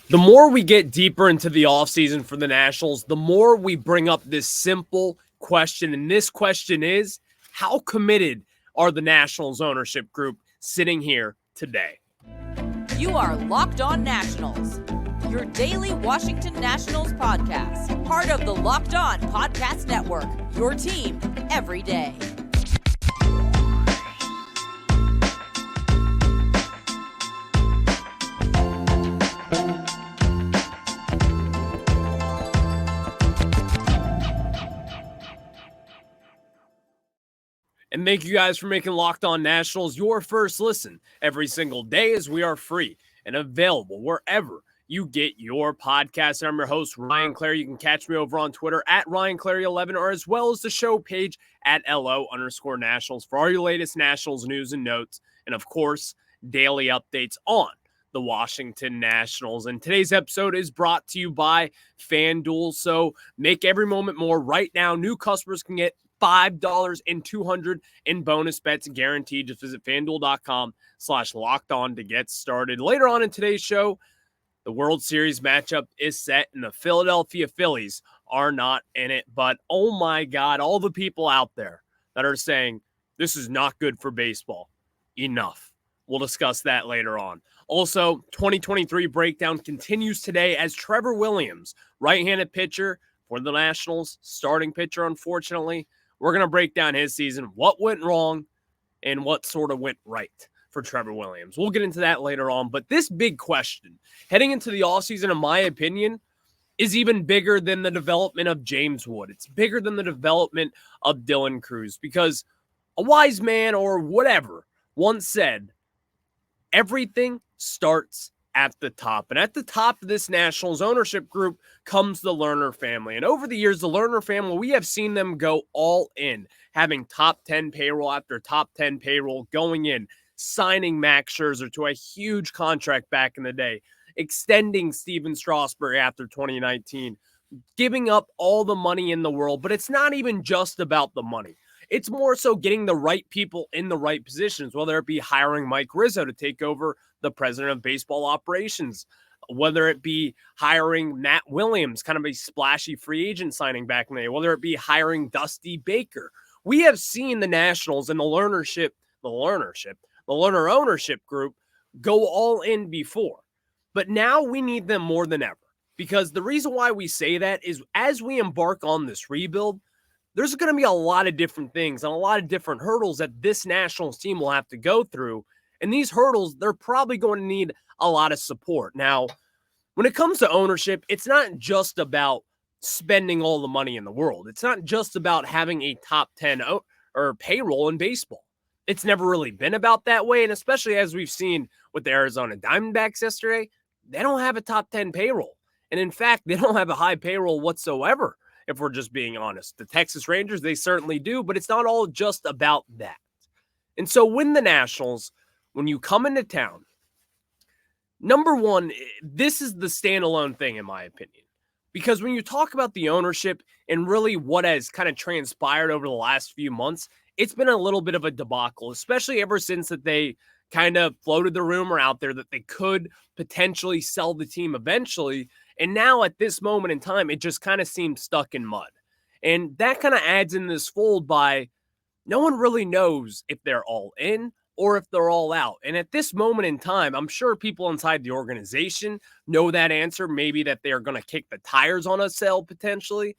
The more we get deeper into the offseason for the Nationals, the more we bring up this simple question. And this question is, how committed are the Nationals ownership group sitting here today? You are Locked On Nationals, your daily Washington Nationals podcast, part of the Locked On Podcast Network, your team every day. And thank you guys for making Locked On Nationals your first listen every single day, as we are free and available wherever you get your podcast. And I'm your host, Ryan Clary. You can catch me over on Twitter at RyanClary11, or as well as the show page at LO_Nationals for all your latest Nationals news and notes. And of course, daily updates on the Washington Nationals. And today's episode is brought to you by FanDuel. So make every moment more. Right now, new customers can get $5 and $200 in bonus bets guaranteed. Just visit FanDuel.com/lockedon to get started. Later on in today's show, the World Series matchup is set and the Philadelphia Phillies are not in it. But oh my God, all the people out there that are saying this is not good for baseball. Enough. We'll discuss that later on. Also, 2023 breakdown continues today as Trevor Williams, right-handed pitcher for the Nationals, starting pitcher, unfortunately. We're going to break down his season, what went wrong, and what sort of went right for Trevor Williams. We'll get into that later on. But this big question, heading into the offseason, in my opinion, is even bigger than the development of James Wood. It's bigger than the development of Dylan Cruz, because a wise man or whatever once said, everything starts at the top. And at the top of this Nationals ownership group comes the Lerner family. And over the years, the Lerner family, we have seen them go all in, having top 10 payroll after top 10 payroll, going in, signing Max Scherzer to a huge contract back in the day, extending Steven Strasburg after 2019, giving up all the money in the world. But it's not even just about the money. It's more so getting the right people in the right positions, whether it be hiring Mike Rizzo to take over the president of baseball operations, whether it be hiring Matt Williams, kind of a splashy free agent signing back in the day, whether it be hiring Dusty Baker. We have seen the Nationals and the Lerner ownership group go all in before. But now we need them more than ever, because the reason why we say that is as we embark on this rebuild, there's going to be a lot of different things and a lot of different hurdles that this Nationals team will have to go through. And these hurdles, they're probably going to need a lot of support. Now, when it comes to ownership, it's not just about spending all the money in the world. It's not just about having a top 10 or payroll in baseball. It's never really been about that way. And especially as we've seen with the Arizona Diamondbacks yesterday, they don't have a top 10 payroll. And in fact, they don't have a high payroll whatsoever, if we're just being honest. The Texas Rangers, they certainly do, but it's not all just about that. And so when the Nationals, when you come into town, number one, this is the standalone thing, in my opinion. Because when you talk about the ownership and really what has kind of transpired over the last few months, it's been a little bit of a debacle, especially ever since that they kind of floated the rumor out there that they could potentially sell the team eventually. And now at this moment in time, it just kind of seems stuck in mud. And that kind of adds in this fold by no one really knows if they're all in or if they're all out. And at this moment in time, I'm sure people inside the organization know that answer, maybe that they're going to kick the tires on a sale potentially.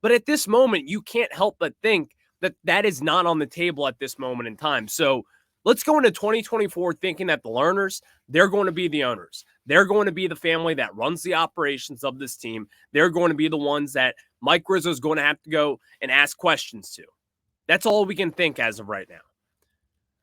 But at this moment, you can't help but think that that is not on the table at this moment in time. So let's go into 2024 thinking that the Lerners, they're going to be the owners. They're going to be the family that runs the operations of this team. They're going to be the ones that Mike Rizzo is going to have to go and ask questions to. That's all we can think as of right now.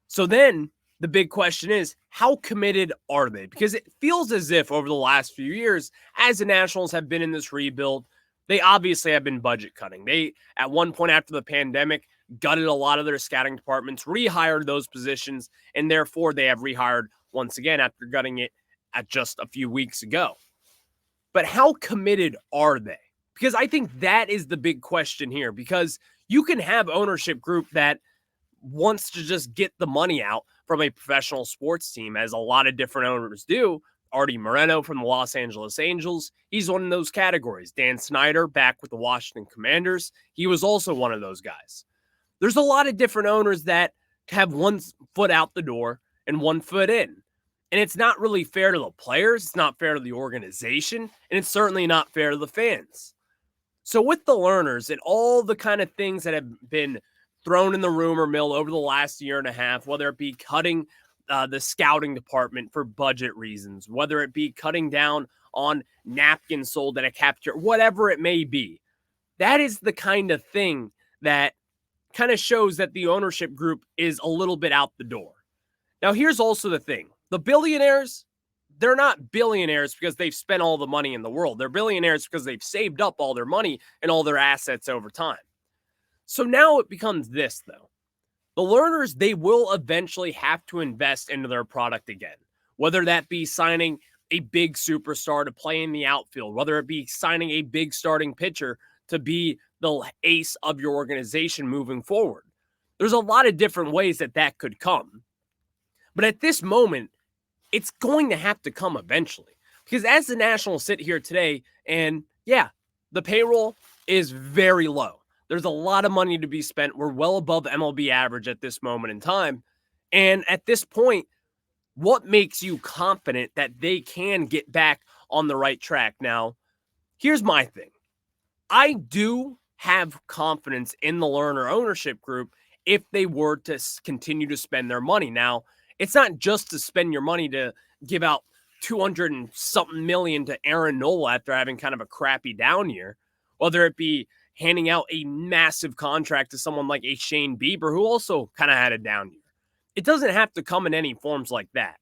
So then the big question is, how committed are they? Because it feels as if over the last few years, as the Nationals have been in this rebuild, they obviously have been budget cutting. They, at one point after the pandemic, gutted a lot of their scouting departments, rehired those positions, and therefore they have rehired once again after gutting it at just a few weeks ago. But how committed are they? Because I think that is the big question here, because you can have ownership group that wants to just get the money out from a professional sports team, as a lot of different owners do, Artie Moreno from the Los Angeles Angels. He's one of those categories. Dan Snyder, back with the Washington Commanders. He was also one of those guys. There's a lot of different owners that have one foot out the door and one foot in. And it's not really fair to the players. It's not fair to the organization. And it's certainly not fair to the fans. So with the Lerners and all the kind of things that have been thrown in the rumor mill over the last year and a half, whether it be cutting the scouting department for budget reasons, whether it be cutting down on napkins sold at a capture, whatever it may be, that is the kind of thing that kind of shows that the ownership group is a little bit out the door. Now, here's also the thing. The billionaires, they're not billionaires because they've spent all the money in the world. They're billionaires because they've saved up all their money and all their assets over time. So now it becomes this, though. The Lerners, they will eventually have to invest into their product again, whether that be signing a big superstar to play in the outfield, whether it be signing a big starting pitcher to be the ace of your organization moving forward. There's a lot of different ways that that could come. But at this moment, it's going to have to come eventually. Because as the Nationals sit here today, and yeah, the payroll is very low. There's a lot of money to be spent. We're well above MLB average at this moment in time. And at this point, what makes you confident that they can get back on the right track? Now, here's my thing. I do have confidence in the Lerner ownership group if they were to continue to spend their money. Now, it's not just to spend your money to give out 200 and something million to Aaron Nola after having kind of a crappy down year, whether it be handing out a massive contract to someone like a Shane Bieber, who also kind of had a down year. It doesn't have to come in any forms like that,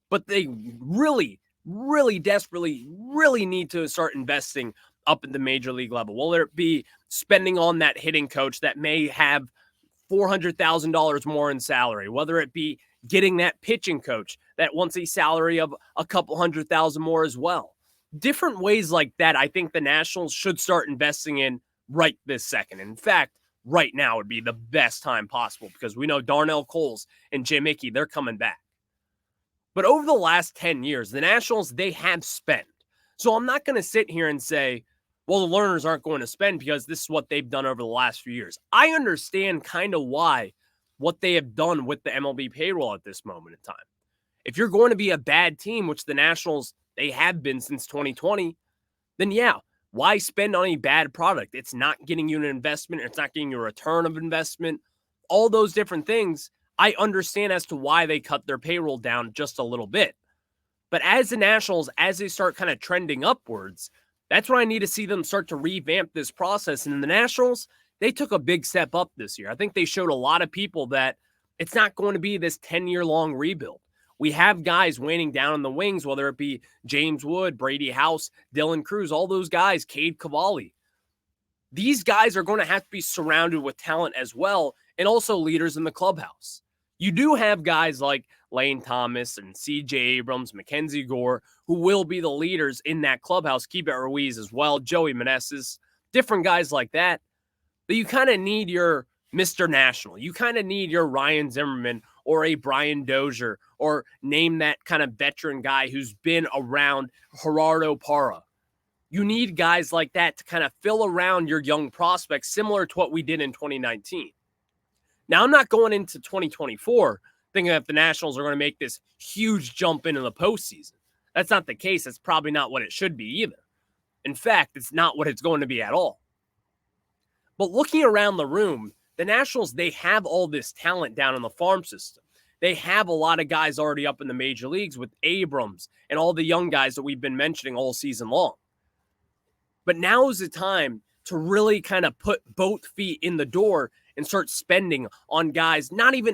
but they really, really desperately, really need to start investing up at the major league level, whether it be spending on that hitting coach that may have $400,000 more in salary, whether it be getting that pitching coach that wants a salary of a couple $100,000 more as well. Different ways like that, I think the Nationals should start investing in right this second. In fact, right now would be the best time possible because we know Darnell Coles and Jim Hickey, they're coming back. But over the last 10 years, the Nationals, they have spent. So I'm not going to sit here and say, well, the Lerners aren't going to spend because this is what they've done over the last few years. I understand kind of why what they have done with the MLB payroll at this moment in time. If you're going to be a bad team, which the Nationals, they have been since 2020, then yeah, why spend on a bad product? It's not getting you an investment. It's not getting you a return of investment. All those different things, I understand as to why they cut their payroll down just a little bit. But as the Nationals, as they start kind of trending upwards, that's where I need to see them start to revamp this process. And the Nationals, they took a big step up this year. I think they showed a lot of people that it's not going to be this 10-year-long rebuild. We have guys waiting down in the wings, whether it be James Wood, Brady House, Dylan Cruz, all those guys, Cade Cavalli. These guys are going to have to be surrounded with talent as well, and also leaders in the clubhouse. You do have guys like Lane Thomas and C.J. Abrams, Mackenzie Gore, who will be the leaders in that clubhouse. Keibert Ruiz as well, Joey Meneses, different guys like that. But you kind of need your Mr. National. You kind of need your Ryan Zimmerman or a Brian Dozier, or name that kind of veteran guy who's been around, Gerardo Parra. You need guys like that to kind of fill around your young prospects, similar to what we did in 2019. Now, I'm not going into 2024 thinking that the Nationals are going to make this huge jump into the postseason. That's not the case. That's probably not what it should be either. In fact, it's not what it's going to be at all. But looking around the room, the Nationals, they have all this talent down in the farm system. They have a lot of guys already up in the major leagues with Abrams and all the young guys that we've been mentioning all season long. But now is the time to really kind of put both feet in the door and start spending on guys.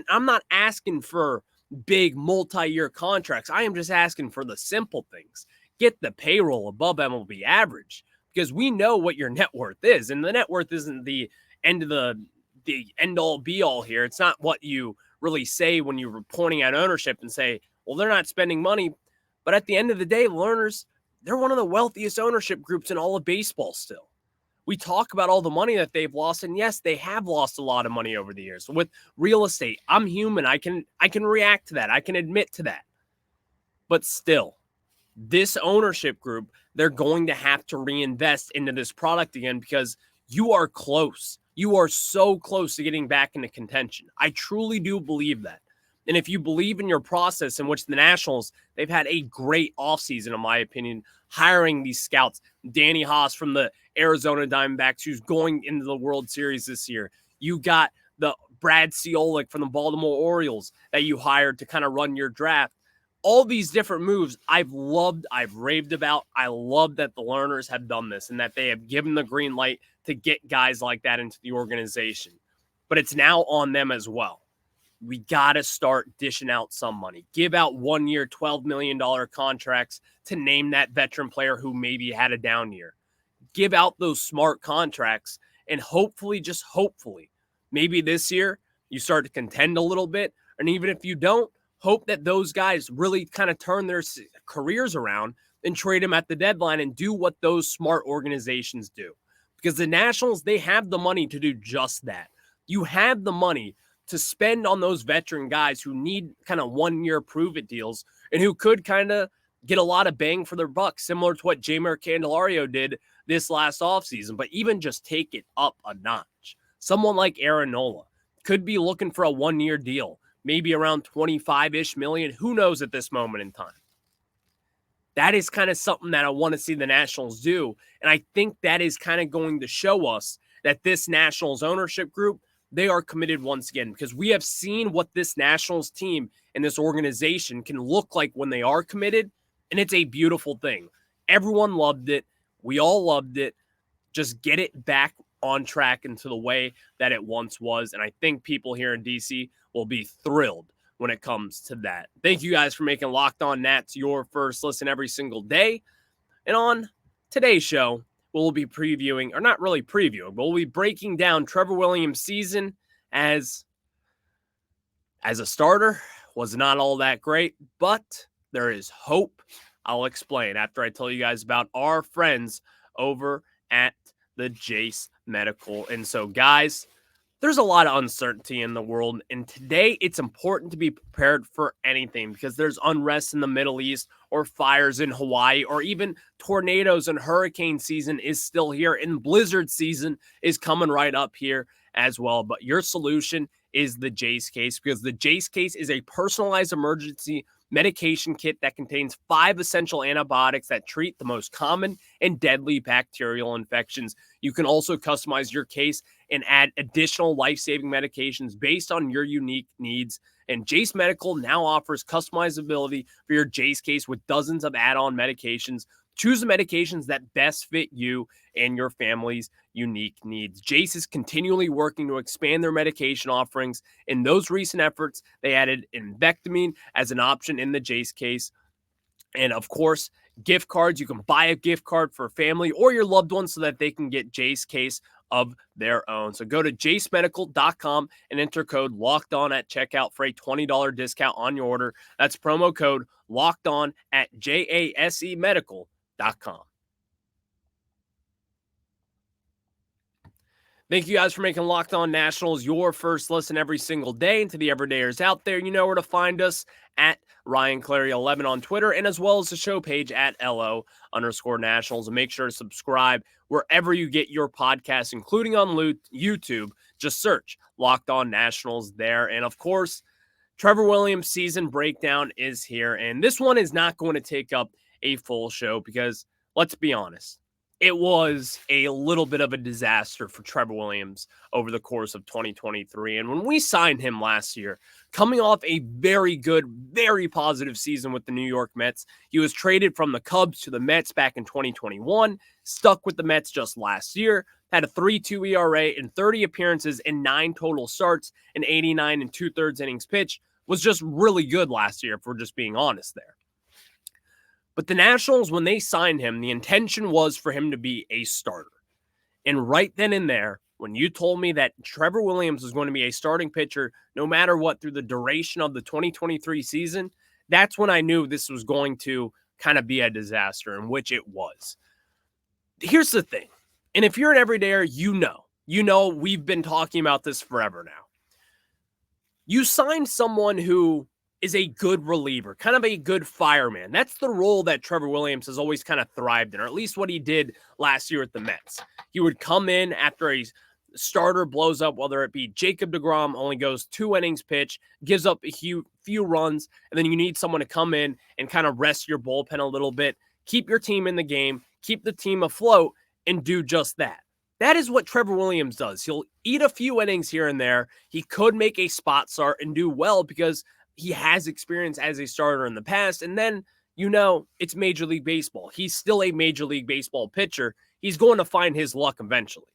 I'm not asking for big multi-year contracts. I am just asking for the simple things. Get the payroll above MLB average, because we know what your net worth is. And the net worth isn't the end all be all here. It's not what you really say when you're pointing at ownership and say, well, they're not spending money. But at the end of the day, Lerners, they're one of the wealthiest ownership groups in all of baseball still. We talk about all the money that they've lost, and yes, they have lost a lot of money over the years. With real estate, I'm human. I can react to that. I can admit to that. But still, this ownership group, they're going to have to reinvest into this product again because you are close. You are so close to getting back into contention. I truly do believe that. And if you believe in your process, in which the Nationals, they've had a great offseason, in my opinion, hiring these scouts. Danny Haas from the Arizona Diamondbacks, who's going into the World Series this year. You got the Brad Ciolek from the Baltimore Orioles that you hired to kind of run your draft. All these different moves I've loved, I've raved about. I love that the Lerners have done this and that they have given the green light to get guys like that into the organization. But it's now on them as well. We got to start dishing out some money. Give out 1 year, $12 million contracts to name that veteran player who maybe had a down year. Give out those smart contracts and hopefully, just hopefully, maybe this year you start to contend a little bit. And even if you don't, hope that those guys really kind of turn their careers around and trade them at the deadline and do what those smart organizations do. Because the Nationals, they have the money to do just that. You have the money to spend on those veteran guys who need kind of 1 year prove-it deals and who could kind of get a lot of bang for their buck, similar to what Jeimer Candelario did this last offseason, but even just take it up a notch. Someone like Aaron Nola could be looking for a 1 year deal, maybe around 25-ish million. Who knows at this moment in time? That is kind of something that I want to see the Nationals do. And I think that is kind of going to show us that this Nationals ownership group, they are committed once again, because we have seen what this Nationals team and this organization can look like when they are committed. And it's a beautiful thing. Everyone loved it. We all loved it. Just get it back on track into the way that it once was. And I think people here in DC will be thrilled when it comes to that. Thank you guys for making Locked On Nats your first listen every single day. And on today's show, we'll be previewing, or not really previewing, but we'll be breaking down Trevor Williams' season as a starter. Was not all that great, but there is hope. I'll explain after I tell you guys about our friends over at the Jase Medical. And so, guys, there's a lot of uncertainty in the world, and today it's important to be prepared for anything because there's unrest in the Middle East or fires in Hawaii or even tornadoes, and hurricane season is still here, and blizzard season is coming right up here as well. But your solution is the Jase case, because the Jase case is a personalized emergency medication kit that contains 5 essential antibiotics that treat the most common and deadly bacterial infections. You can also customize your case and add additional life-saving medications based on your unique needs. And Jase Medical now offers customizability for your Jase case with dozens of add-on medications. Choose the medications that best fit you and your family's unique needs. Jase is continually working to expand their medication offerings. In those recent efforts, they added invectamine as an option in the Jase case. And of course, gift cards. You can buy a gift card for family or your loved ones so that they can get Jase case of their own. So go to jasemedical.com and enter code LOCKEDON at checkout for a $20 discount on your order. That's promo code LOCKEDON at jasemedical.com. Thank you guys for making Locked On Nationals your first listen every single day. And to the everydayers out there, you know where to find us at Ryan Clary 11 on Twitter, and as well as the show page at LO_Nationals. And make sure to subscribe wherever you get your podcasts, including on YouTube. Just search Locked On Nationals there. And of course, Trevor Williams' season breakdown is here. And this one is not going to take up a full show because, let's be honest, it was a little bit of a disaster for Trevor Williams over the course of 2023. And when we signed him last year, coming off a very good, very positive season with the New York Mets, he was traded from the Cubs to the Mets back in 2021, stuck with the Mets just last year, had a 3.2 ERA in 30 appearances and 9 total starts and 89 and 2/3 innings pitched. Was just really good last year, if we're just being honest there. But the Nationals, when they signed him, the intention was for him to be a starter. And right then and there, when you told me that Trevor Williams was going to be a starting pitcher no matter what through the duration of the 2023 season, that's when I knew this was going to kind of be a disaster, in which it was. Here's the thing, and if you're an everydayer, you know we've been talking about this forever now. You signed someone who is a good reliever, kind of a good fireman. That's the role that Trevor Williams has always kind of thrived in, or at least what he did last year at the Mets. He would come in after a starter blows up, whether it be Jacob deGrom, only goes 2 innings pitch, gives up a few runs, and then you need someone to come in and kind of rest your bullpen a little bit, keep your team in the game, keep the team afloat, and do just that. That is what Trevor Williams does. He'll eat a few innings here and there. He could make a spot start and do well because he has experience as a starter in the past. And then, it's Major League Baseball. He's still a Major League Baseball pitcher. He's going to find his luck eventually.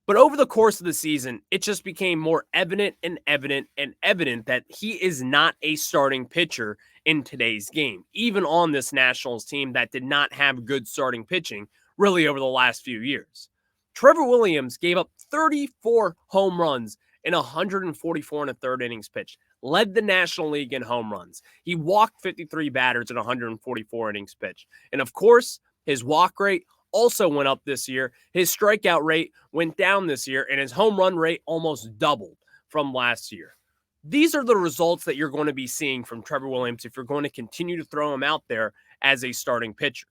But over the course of the season, it just became more evident that he is not a starting pitcher in today's game, even on this Nationals team that did not have good starting pitching really over the last few years. Trevor Williams gave up 34 home runs in 144 and a third innings pitched, led the National League in home runs. He walked 53 batters in 144 innings pitched. And of course, his walk rate also went up this year. His strikeout rate went down this year, and his home run rate almost doubled from last year. These are the results that you're going to be seeing from Trevor Williams if you're going to continue to throw him out there as a starting pitcher.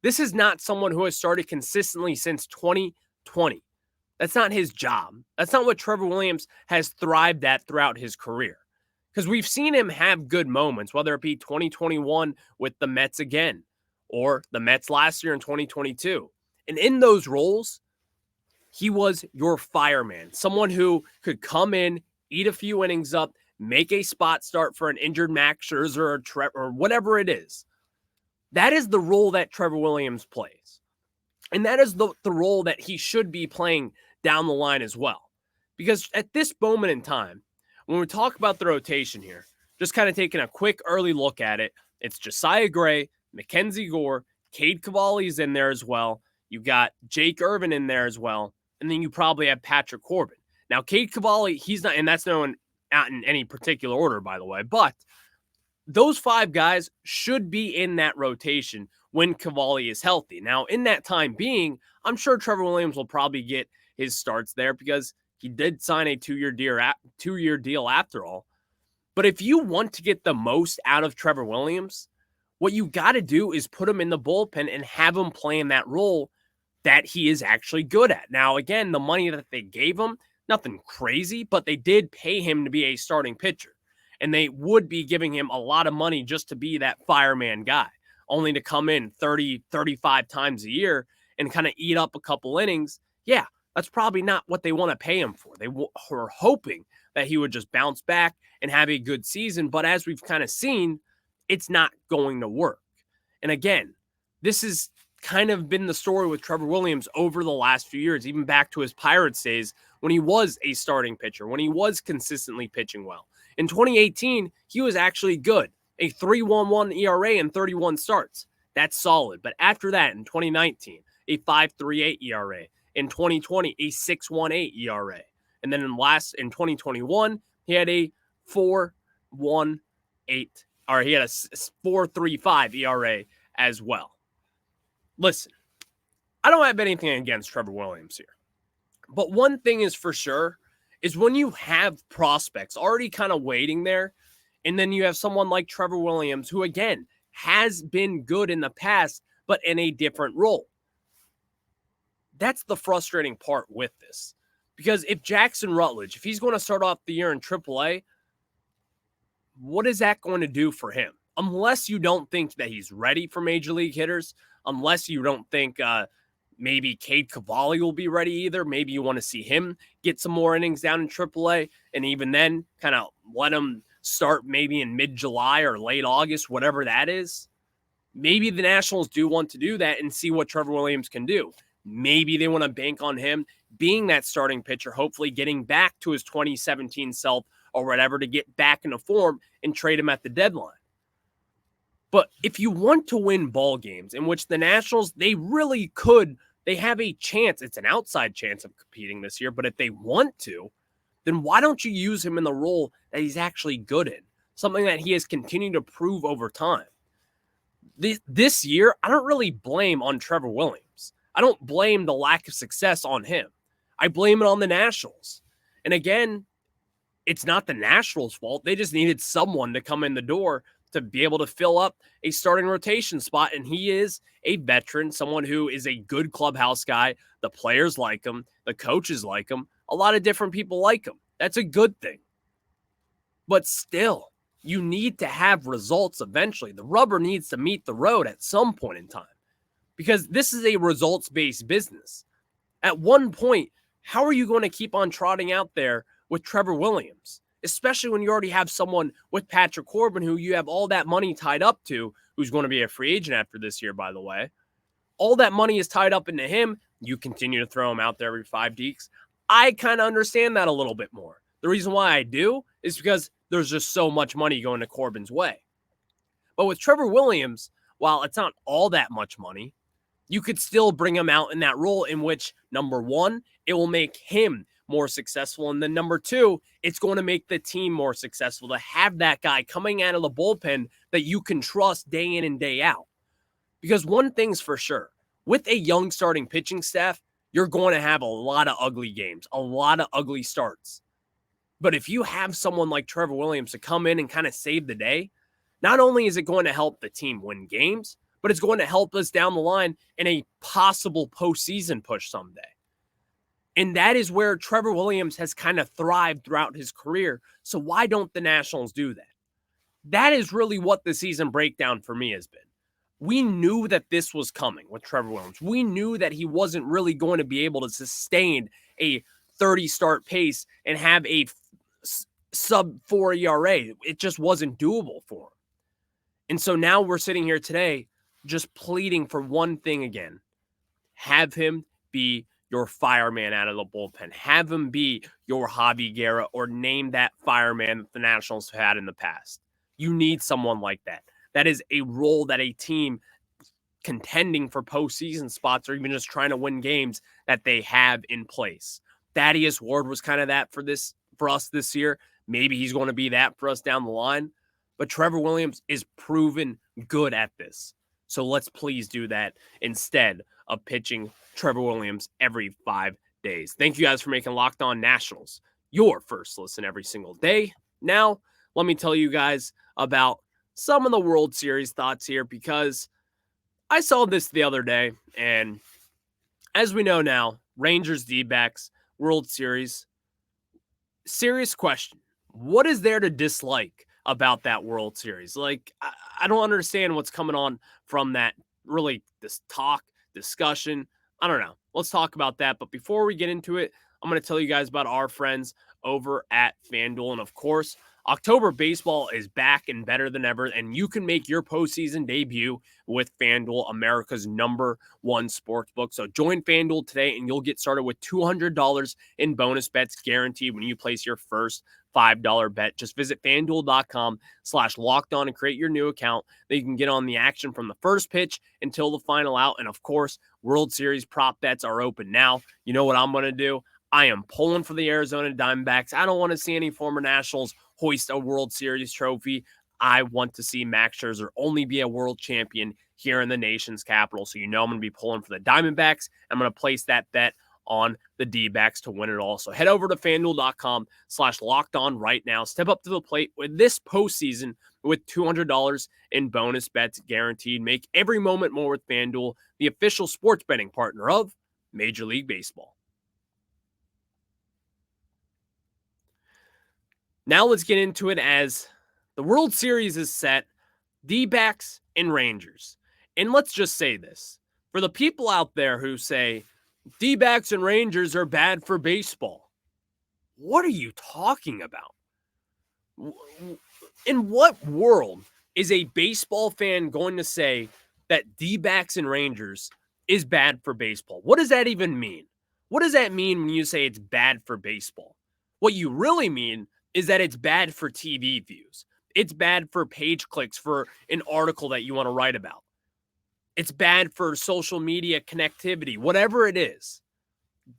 This is not someone who has started consistently since 2020. That's not his job. That's not what Trevor Williams has thrived at throughout his career. Because we've seen him have good moments, whether it be 2021 with the Mets again, or the Mets last year in 2022. And in those roles, he was your fireman, someone who could come in, eat a few innings up, make a spot start for an injured Max Scherzer or whatever it is. That is the role that Trevor Williams plays. And that is the role that he should be playing down the line as well. Because at this moment in time, when we talk about the rotation here, just kind of taking a quick early look at it, it's Josiah Gray, Mackenzie Gore, Cade Cavalli's in there as well. You got Jake Irvin in there as well. And then you probably have Patrick Corbin. Now, Cade Cavalli, he's not, and that's not in any particular order, by the way, but those 5 guys should be in that rotation when Cavalli is healthy. Now, in that time being, I'm sure Trevor Williams will probably get his starts there because he did sign a 2-year deal after all. But if you want to get the most out of Trevor Williams, what you got to do is put him in the bullpen and have him play in that role that he is actually good at. Now, again, the money that they gave him, nothing crazy, but they did pay him to be a starting pitcher. And they would be giving him a lot of money just to be that fireman guy, only to come in 30, 35 times a year and kind of eat up a couple innings. Yeah, that's probably not what they want to pay him for. They were hoping that he would just bounce back and have a good season. But as we've kind of seen, it's not going to work. And again, this has kind of been the story with Trevor Williams over the last few years, even back to his Pirates days when he was a starting pitcher, when he was consistently pitching well. In 2018, he was actually good, a 3.11 ERA and 31 starts. That's solid. But after that, in 2019, a 5.38 ERA. In 2020, a 6.18 ERA. And then in 2021, he had a 4.18, or he had a 4.35 ERA as well. Listen, I don't have anything against Trevor Williams here. But one thing is for sure is when you have prospects already kind of waiting there, and then you have someone like Trevor Williams, who, again, has been good in the past, but in a different role. That's the frustrating part with this. Because if Jackson Rutledge, if he's going to start off the year in AAA, what is that going to do for him? Unless you don't think that he's ready for major league hitters, unless you don't think maybe Cade Cavalli will be ready either. Maybe you want to see him get some more innings down in AAA, and even then kind of let him start maybe in mid-July or late August, whatever that is. Maybe the Nationals do want to do that and see what Trevor Williams can do. Maybe they want to bank on him being that starting pitcher, hopefully getting back to his 2017 self or whatever to get back into form and trade him at the deadline. But if you want to win ball games in which the Nationals, they really could, they have a chance. It's an outside chance of competing this year, but if they want to, then why don't you use him in the role that he's actually good in? Something that he has continued to prove over time. This year, I don't really blame on Trevor Williams. I don't blame the lack of success on him. I blame it on the Nationals. And again, It's not the Nationals' fault. They just needed someone to come in the door to be able to fill up a starting rotation spot. And he is a veteran, someone who is a good clubhouse guy. The players like him. The coaches like him. A lot of different people like him. That's a good thing. But still, you need to have results eventually. The rubber needs to meet the road at some point in time, because this is a results-based business. At one point, how are you going to keep on trotting out there with Trevor Williams, especially when you already have someone with Patrick Corbin, who you have all that money tied up to, who's going to be a free agent after this year, by the way. All that money is tied up into him. You continue to throw him out there every 5 weeks. I kind of understand that a little bit more. The reason why I do is because there's just so much money going to Corbin's way. But with Trevor Williams, while it's not all that much money, you could still bring him out in that role in which, number one, it will make him more successful. And then number two, it's going to make the team more successful to have that guy coming out of the bullpen that you can trust day in and day out. Because one thing's for sure, with a young starting pitching staff, you're going to have a lot of ugly games, a lot of ugly starts. But if you have someone like Trevor Williams to come in and kind of save the day, not only is it going to help the team win games, but it's going to help us down the line in a possible postseason push someday. And that is where Trevor Williams has kind of thrived throughout his career. So why don't the Nationals do that? That is really what the season breakdown for me has been. We knew that this was coming with Trevor Williams. We knew that he wasn't really going to be able to sustain a 30-start pace and have a sub-4 ERA. It just wasn't doable for him. And so now we're sitting here today just pleading for one thing again. Have him be your fireman out of the bullpen. Have him be your Javi Guerra, or name that fireman that the Nationals have had in the past. You need someone like that. That is a role that a team contending for postseason spots, or even just trying to win games, that they have in place. Thaddeus Ward was kind of that for us this year. Maybe he's going to be that for us down the line. But Trevor Williams is proven good at this. So let's please do that instead of pitching Trevor Williams every 5 days. Thank you guys for making Locked On Nationals your first listen every single day. Now, let me tell you guys about some of the World Series thoughts here, because I saw this the other day, and as we know now, Rangers Diamondbacks World Series. Serious question. What is there to dislike about that World Series? Like, I don't understand what's coming on from that, really, this discussion. I don't know. Let's talk about that. But before we get into it, I'm going to tell you guys about our friends over at FanDuel. And of course, October baseball is back and better than ever, and you can make your postseason debut with FanDuel, America's #1 sportsbook. So join FanDuel today, and you'll get started with $200 in bonus bets guaranteed when you place your first $5 bet. Just visit FanDuel.com/lockedon and create your new account. Then you can get on the action from the first pitch until the final out. And of course, World Series prop bets are open now. You know what I'm going to do? I am pulling for the Arizona Diamondbacks. I don't want to see any former Nationals hoist a World Series trophy. I want to see Max Scherzer only be a world champion here in the nation's capital. So you know I'm going to be pulling for the Diamondbacks. I'm going to place that bet on the D-backs to win it all. So head over to FanDuel.com/lockedon right now. Step up to the plate with this postseason with $200 in bonus bets guaranteed. Make every moment more with FanDuel, the official sports betting partner of Major League Baseball. Now let's get into it, as the World Series is set, D-backs and Rangers. And let's just say this. For the people out there who say D-backs and Rangers are bad for baseball, what are you talking about? In what world is a baseball fan going to say that D-backs and Rangers is bad for baseball? What does that even mean? What does that mean when you say it's bad for baseball? What you really mean is that it's bad for TV views. It's bad for page clicks for an article that you want to write about. It's bad for social media connectivity, whatever it is.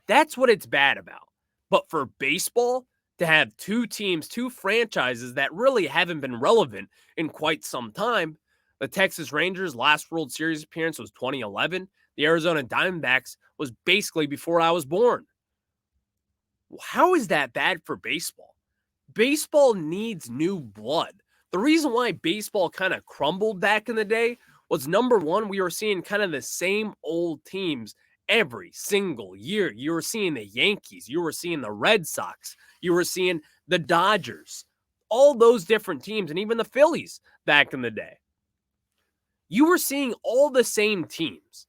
That's what it's bad about. But for baseball, to have two teams, two franchises that really haven't been relevant in quite some time, the Texas Rangers' last World Series appearance was 2011. The Arizona Diamondbacks was basically before I was born. How is that bad for baseball? Baseball needs new blood. The reason why baseball kind of crumbled back in the day was, number one, we were seeing kind of the same old teams every single year. You were seeing the Yankees, you were seeing the Red Sox, you were seeing the Dodgers, all those different teams, and even the Phillies back in the day. You were seeing all the same teams.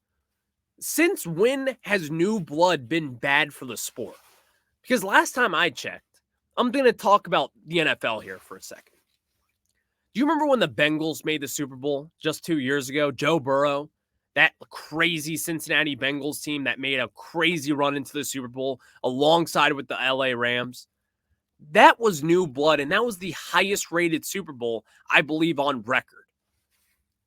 Since when has new blood been bad for the sport? Because last time I checked, I'm going to talk about the NFL here for a second. Do you remember when the Bengals made the Super Bowl just 2 years ago? Joe Burrow, that crazy Cincinnati Bengals team that made a crazy run into the Super Bowl alongside with the LA Rams. That was new blood, and that was the highest rated Super Bowl, I believe, on record.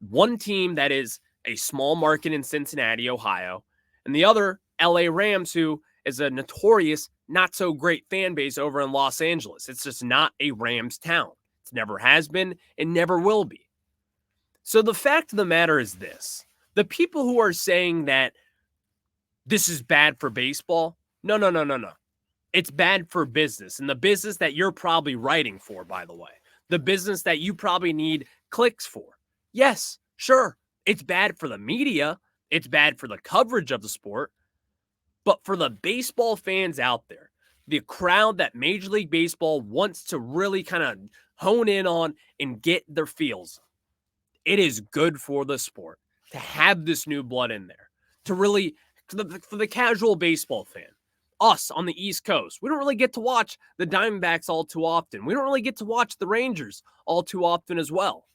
One team that is a small market in Cincinnati, Ohio, and the other, LA Rams, who is a notorious, not so great fan base over in Los Angeles. It's just not a Rams town. It never has been and never will be. So the fact of the matter is this. The people who are saying that this is bad for baseball, no. It's bad for business, and the business that you're probably writing for, by the way. The business that you probably need clicks for. Yes, sure, it's bad for the media. It's bad for the coverage of the sport. But for the baseball fans out there, the crowd that Major League Baseball wants to really kind of hone in on and get their feels, it is good for the sport to have this new blood in there. To really, for the casual baseball fan, us on the East Coast, we don't really get to watch the Diamondbacks all too often. We don't really get to watch the Rangers all too often as well.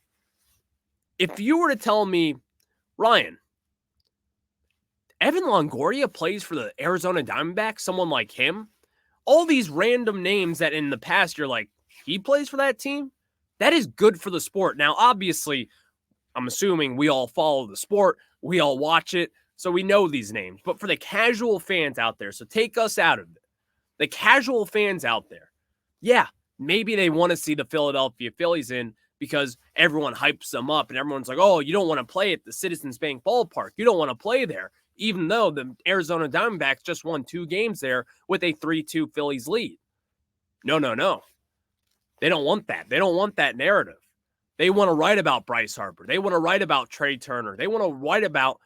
If you were to tell me, Ryan, Evan Longoria plays for the Arizona Diamondbacks, someone like him, all these random names that in the past you're like, he plays for that team? That is good for the sport. Now, obviously, I'm assuming we all follow the sport, we all watch it, so we know these names. But for the casual fans out there, so take us out of it. The casual fans out there, yeah, maybe they want to see the Philadelphia Phillies in because everyone hypes them up and everyone's like, oh, you don't want to play at the Citizens Bank Ballpark. You don't want to play there, even though the Arizona Diamondbacks just won 2 games there with a 3-2 Phillies lead. No. They don't want that. They don't want that narrative. They want to write about Bryce Harper. They want to write about Trey Turner. They want to write about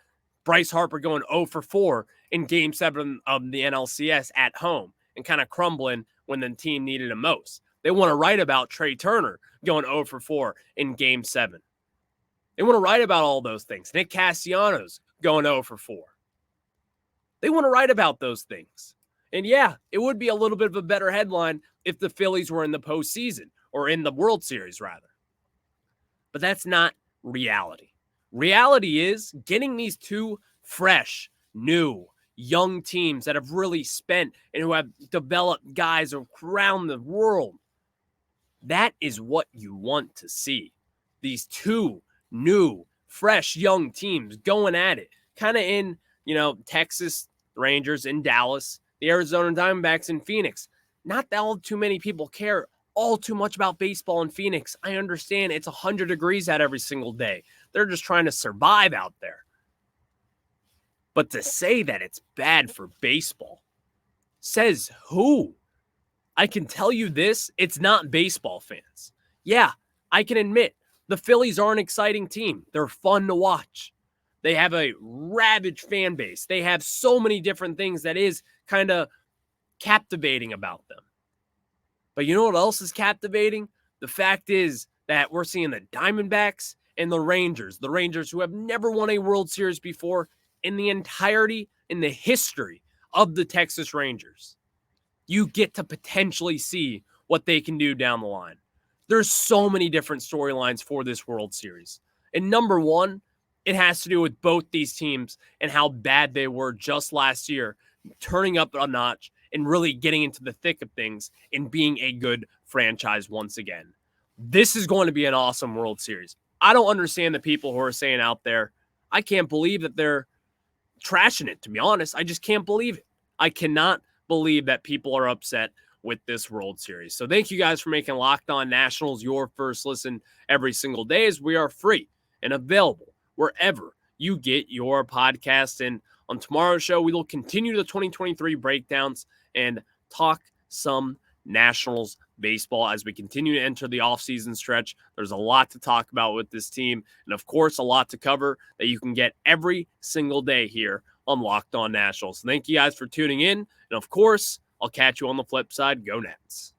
Bryce Harper going 0 for 4 in Game 7 of the NLCS at home and kind of crumbling when the team needed him most. They want to write about Trey Turner going 0 for 4 in Game 7. They want to write about all those things. Nick Castellanos going 0 for 4. They want to write about those things. And yeah, it would be a little bit of a better headline if the Phillies were in the postseason or in the World Series, rather. But that's not reality. Reality is getting these 2 fresh, new, young teams that have really spent and who have developed guys around the world. That is what you want to see. These 2 new, fresh, young teams going at it. Kind of in, Texas Rangers in Dallas, the Arizona Diamondbacks in Phoenix. Not that all too many people care all too much about baseball in Phoenix. I understand it's 100 degrees out every single day. They're just trying to survive out there. But to say that it's bad for baseball, says who? I can tell you this, it's not baseball fans. Yeah, I can admit, the Phillies are an exciting team. They're fun to watch. They have a ravaged fan base. They have so many different things that is kind of captivating about them. But you know what else is captivating? The fact is that we're seeing the Diamondbacks and the Rangers who have never won a World Series before in the entirety, in the history of the Texas Rangers. You get to potentially see what they can do down the line. There's so many different storylines for this World Series. And number one, it has to do with both these teams and how bad they were just last year, turning up a notch and really getting into the thick of things and being a good franchise once again. This is going to be an awesome World Series. I don't understand the people who are saying out there, I can't believe that they're trashing it, to be honest. I just can't believe it. I cannot believe that people are upset with this World Series. So thank you guys for making Locked On Nationals your first listen every single day, as we are free and available wherever you get your podcast. And on tomorrow's show, we will continue the 2023 breakdowns and talk some Nationals baseball as we continue to enter the offseason stretch. There's a lot to talk about with this team, and of course, a lot to cover that you can get every single day here on Locked On Nationals. Thank you guys for tuning in, and of course, I'll catch you on the flip side. Go Nats.